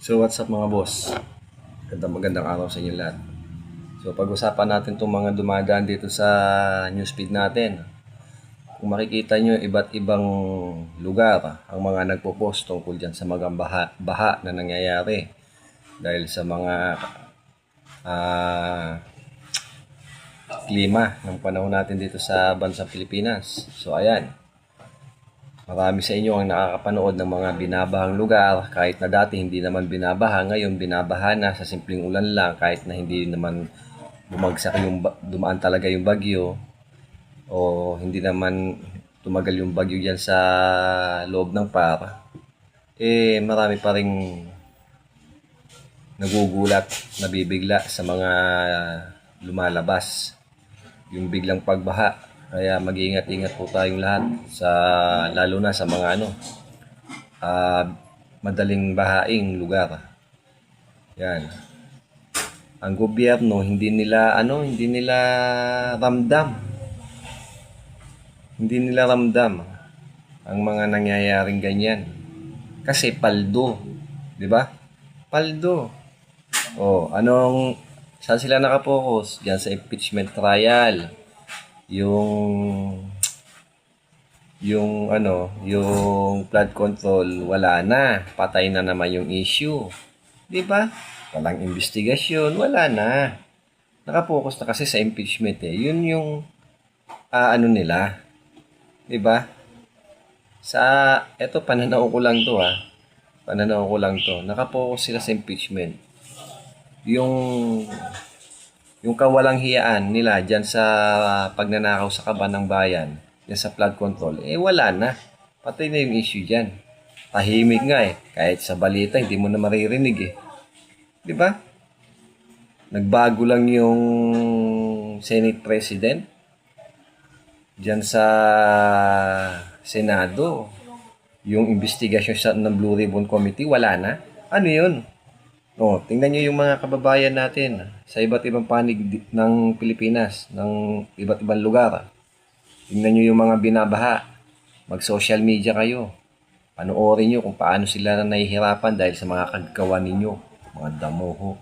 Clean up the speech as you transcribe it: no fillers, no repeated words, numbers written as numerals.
So what's up mga boss? Magandang araw sa inyo lahat. So pag-usapan natin itong mga dumadaan dito sa newsfeed natin. Kung makikita nyo, iba't ibang lugar ang mga nagpo-post tungkol dyan sa mga baha na nangyayari. Dahil sa mga klima ng panahon natin dito sa bansang Pilipinas. So ayan. Marami sa inyo ang nakakapanood ng mga binabahang lugar kahit na dati hindi naman binabaha, ngayon binabaha na sa simpleng ulan lang kahit na hindi naman bumagsak dumaan talaga yung bagyo o hindi naman tumagal yung bagyo diyan sa loob ng par. Marami pa ring nagugulat, nabibigla sa mga lumalabas yung biglang pagbaha. Kaya mag-iingat-ingat po tayong lahat lalo na sa mga madaling bahaing lugar. Yan. Ang gobyerno hindi nila ramdam. Hindi nila ramdam ang mga nangyayaring ganyan. Kasi paldo, 'di ba? Paldo. Saan sila nakapokus? Diyan sa impeachment trial. Yung flood control wala na, patay na naman yung issue, 'di ba? Walang investigasyon, wala na. Nakapokus na kasi sa impeachment Yun yung nila, 'di ba? Pananaw ko lang to Pananaw ko lang to. Nakapokus sila sa impeachment. Yung kawalang hiyaan nila dyan sa pagnanakaw sa kaban ng bayan, dyan sa flood control, wala na. Patay na yung issue dyan. Tahimik nga Kahit sa balita, hindi mo na maririnig Di ba? Nagbago lang yung Senate President dyan sa Senado. Yung investigasyon ng Blue Ribbon Committee, wala na. Ano yun? Tingnan nyo yung mga kababayan natin sa iba't ibang panig ng Pilipinas, ng iba't ibang lugar. Tingnan nyo yung mga binabaha. Mag-social media kayo. Panoorin nyo kung paano sila nahihirapan dahil sa mga kagagawa ninyo. Mga damoho.